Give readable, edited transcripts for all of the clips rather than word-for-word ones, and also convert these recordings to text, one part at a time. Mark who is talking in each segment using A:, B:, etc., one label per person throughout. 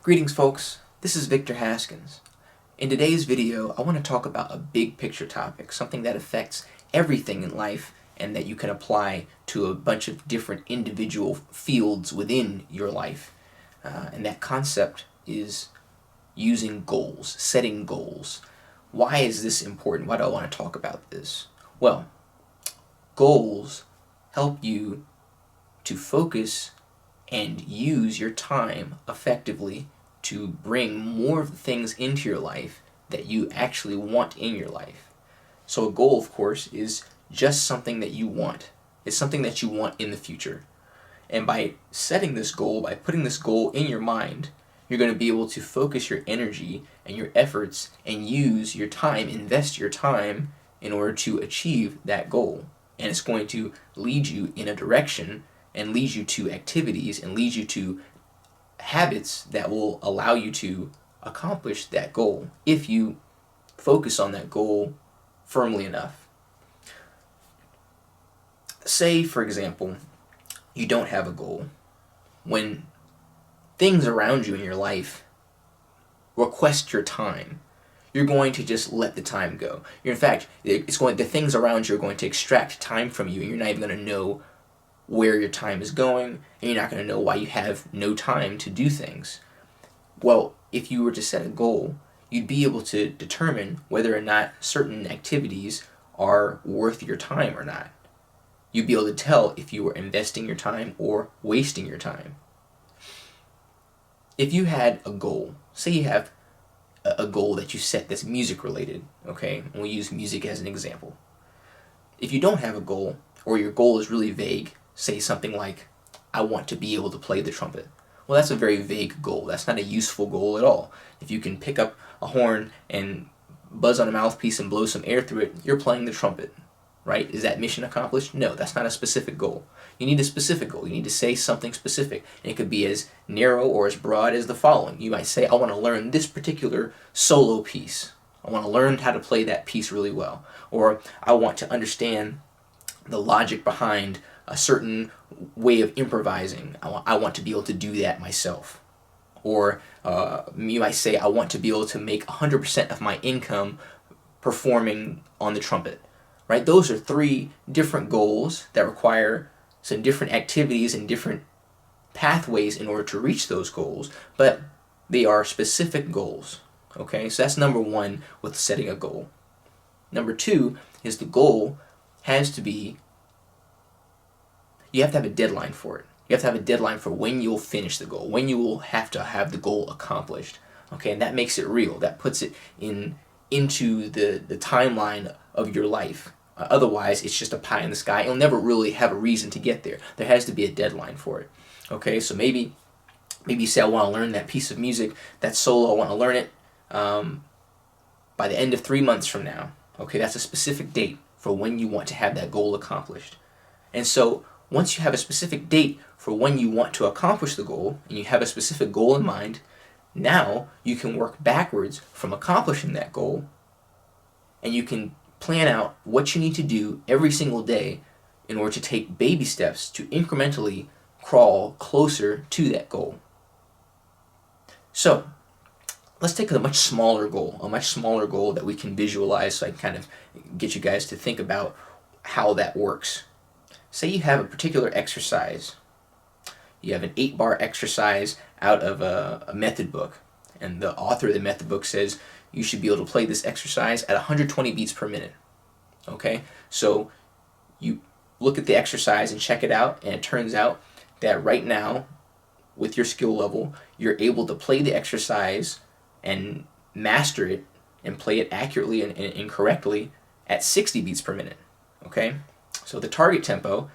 A: Greetings folks, this is Victor Haskins. In today's video, I want to talk about a big picture topic, something that affects everything in life and that you can apply to a bunch of different individual fields within your life. And that concept is using goals, setting goals. Why is this important? Why do I want to talk about this? Well, goals help you to focus and use your time effectively to bring more of the things into your life that you actually want in your life. So a goal, of course, is just something that you want. It's something that you want in the future. And by setting this goal, by putting this goal in your mind, you're going to be able to focus your energy and your efforts and use your time, invest your time in order to achieve that goal. And it's going to lead you in a direction and lead you to activities and lead you to habits that will allow you to accomplish that goal if you focus on that goal firmly enough. Say, for example, you don't have a goal. When things around you in your life request your time, you're going to just let the time go. In fact, the things around you are going to extract time from you, and you're not even going to know where your time is going, and you're not going to know why you have no time to do things. Well, if you were to set a goal, you'd be able to determine whether or not certain activities are worth your time or not. You'd be able to tell if you were investing your time or wasting your time. If you had a goal, say you have a goal that you set that's music related, okay? And we'll use music as an example. If you don't have a goal, or your goal is really vague, say something like, I want to be able to play the trumpet. Well, that's a very vague goal. That's not a useful goal at all. If you can pick up a horn and buzz on a mouthpiece and blow some air through it, you're playing the trumpet, right? Is that mission accomplished? No, that's not a specific goal. You need a specific goal. You need to say something specific. And it could be as narrow or as broad as the following. You might say, I want to learn this particular solo piece. I want to learn how to play that piece really well. Or I want to understand the logic behind a certain way of improvising. I want to be able to do that myself. Or you might say, I want to be able to make 100% of my income performing on the trumpet. Right? Those are three different goals that require some different activities and different pathways in order to reach those goals, but they are specific goals. Okay? So that's number one with setting a goal. Number two is the goal has to be, you have to have a deadline for it. You have to have a deadline for when you'll finish the goal, when you will have to have the goal accomplished. Okay, and that makes it real. That puts it into the timeline of your life. Otherwise, it's just a pie in the sky. You'll never really have a reason to get there. There has to be a deadline for it. Okay, so maybe you say, I want to learn that piece of music, that solo, I want to learn it by the end of 3 months from now. Okay, that's a specific date for when you want to have that goal accomplished. And so once you have a specific date for when you want to accomplish the goal, and you have a specific goal in mind, now you can work backwards from accomplishing that goal, and you can plan out what you need to do every single day in order to take baby steps to incrementally crawl closer to that goal. So let's take a much smaller goal that we can visualize, so I can kind of get you guys to think about how that works. Say you have a particular exercise. You have an 8-bar exercise out of a method book, and the author of the method book says you should be able to play this exercise at 120 beats per minute. Okay, so you look at the exercise and check it out, and it turns out that right now, with your skill level, you're able to play the exercise and master it and play it accurately and correctly at 60 beats per minute. Okay, so the target tempo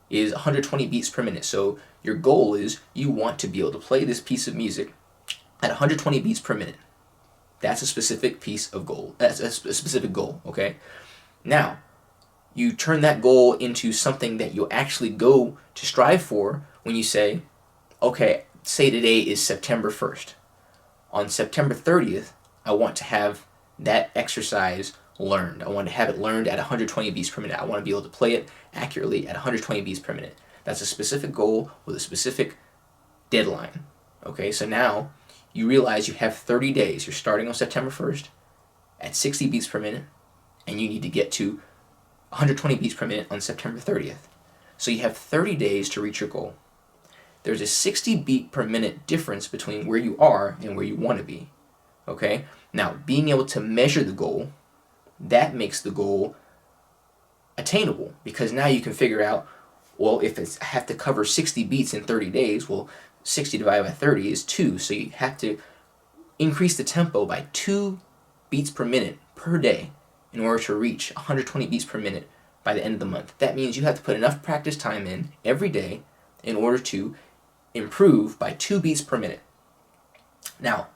A: is 120 beats per minute. So your goal is you want to be able to play this piece of music at 120 beats per minute. That's a specific piece of goal. That's a specific goal, okay? Now, you turn that goal into something that you'll actually go to strive for when you say, okay, say today is September 1st. On September 30th, I want to have that exercise learned. I want to have it learned at 120 beats per minute. I want to be able to play it accurately at 120 beats per minute. That's a specific goal with a specific deadline. Okay, so now you realize you have 30 days. You're starting on September 1st at 60 beats per minute, and you need to get to 120 beats per minute on September 30th. So you have 30 days to reach your goal. There's a 60 beat per minute difference between where you are and where you want to be. Okay? Now, being able to measure the goal, that makes the goal attainable, because now you can figure out, well, if I have to cover 60 beats in 30 days, well, 60 divided by 30 is 2, so you have to increase the tempo by 2 beats per minute per day in order to reach 120 beats per minute by the end of the month. That means you have to put enough practice time in every day in order to improve by 2 beats per minute. Now,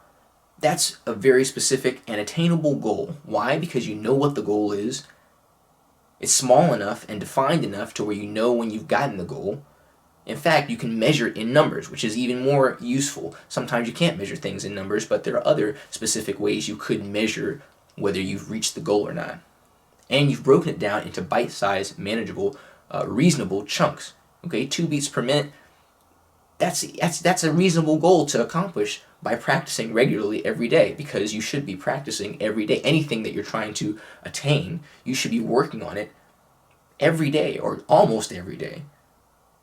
A: that's a very specific and attainable goal. Why? Because you know what the goal is. It's small enough and defined enough to where you know when you've gotten the goal. In fact, you can measure it in numbers, which is even more useful. Sometimes you can't measure things in numbers, but there are other specific ways you could measure whether you've reached the goal or not. And you've broken it down into bite-sized, manageable, reasonable chunks. Okay, 2 beats per minute. That's a reasonable goal to accomplish by practicing regularly every day, because you should be practicing every day. Anything that you're trying to attain, you should be working on it every day or almost every day.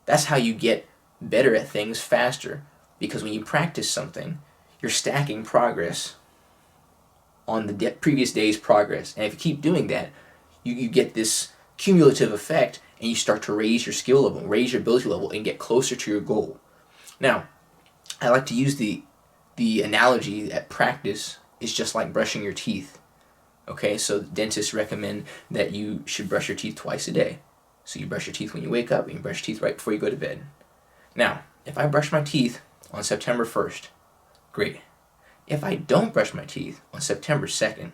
A: That's how you get better at things faster, because when you practice something, you're stacking progress on the previous day's progress. And if you keep doing that, you get this cumulative effect, and you start to raise your skill level, raise your ability level, and get closer to your goal. Now, I like to use the analogy that practice is just like brushing your teeth. Okay, so dentists recommend that you should brush your teeth twice a day. So you brush your teeth when you wake up, and you brush your teeth right before you go to bed. Now, if I brush my teeth on September 1st, great. If I don't brush my teeth on September 2nd,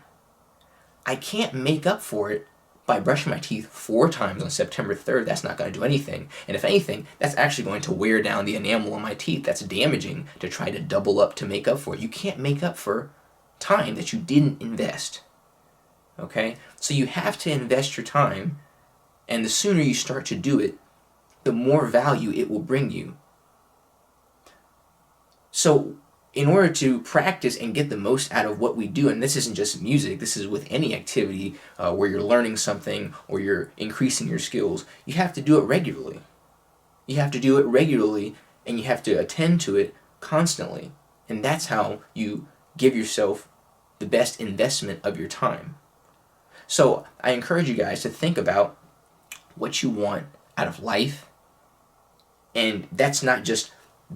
A: I can't make up for it by brushing my teeth 4 times on September 3rd. That's not going to do anything. And if anything, that's actually going to wear down the enamel on my teeth. That's damaging to try to double up to make up for it. You can't make up for time that you didn't invest. Okay? So you have to invest your time, and the sooner you start to do it, the more value it will bring you. So in order to practice and get the most out of what we do, and this isn't just music, this is with any activity where you're learning something or you're increasing your skills, you have to do it regularly. You have to do it regularly, and you have to attend to it constantly. And that's how you give yourself the best investment of your time. So I encourage you guys to think about what you want out of life. And that's not just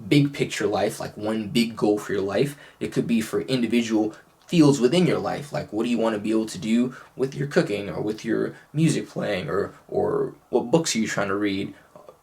A: big picture life, like one big goal for your life. It could be for individual fields within your life, like what do you want to be able to do with your cooking or with your music playing, or what books are you trying to read,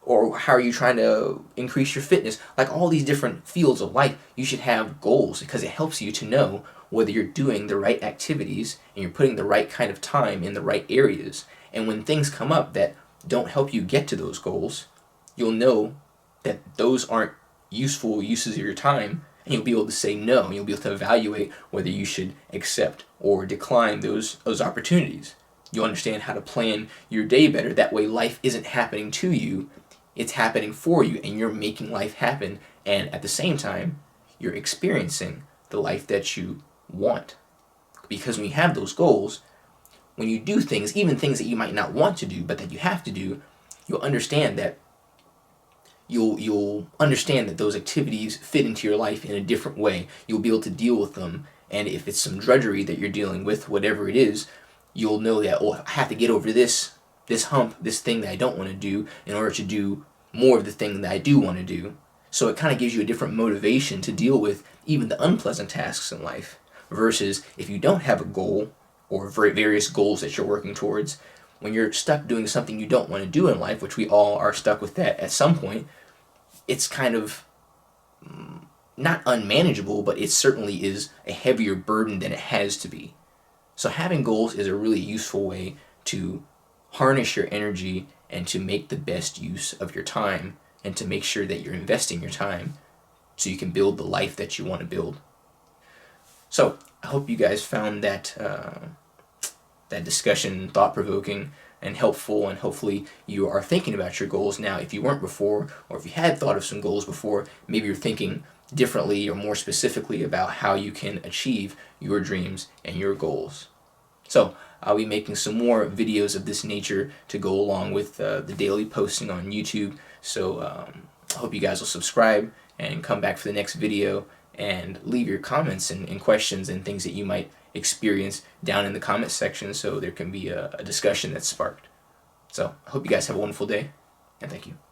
A: or how are you trying to increase your fitness. Like all these different fields of life, you should have goals, because it helps you to know whether you're doing the right activities and you're putting the right kind of time in the right areas. And when things come up that don't help you get to those goals, you'll know that those aren't useful uses of your time, and you'll be able to say no, and you'll be able to evaluate whether you should accept or decline those opportunities. You'll understand how to plan your day better. That way life isn't happening to you, it's happening for you, and you're making life happen, and at the same time, you're experiencing the life that you want. Because when you have those goals, when you do things, even things that you might not want to do, but that you have to do, you'll understand that you'll understand that those activities fit into your life in a different way. You'll be able to deal with them, and if it's some drudgery that you're dealing with, whatever it is, you'll know that, oh, I have to get over this hump, this thing that I don't want to do, in order to do more of the thing that I do want to do. So it kind of gives you a different motivation to deal with even the unpleasant tasks in life, versus if you don't have a goal or various goals that you're working towards, when you're stuck doing something you don't want to do in life, which we all are stuck with that at some point, it's kind of not unmanageable, but it certainly is a heavier burden than it has to be. So having goals is a really useful way to harness your energy and to make the best use of your time, and to make sure that you're investing your time so you can build the life that you want to build. So I hope you guys found that discussion thought-provoking and helpful, and hopefully you are thinking about your goals now. If you weren't before, or if you had thought of some goals before, maybe you're thinking differently or more specifically about how you can achieve your dreams and your goals. So I'll be making some more videos of this nature to go along with the daily posting on YouTube. So I hope you guys will subscribe and come back for the next video and leave your comments and questions and things that you might experience down in the comment section so there can be a discussion that's sparked. So I hope you guys have a wonderful day, and thank you.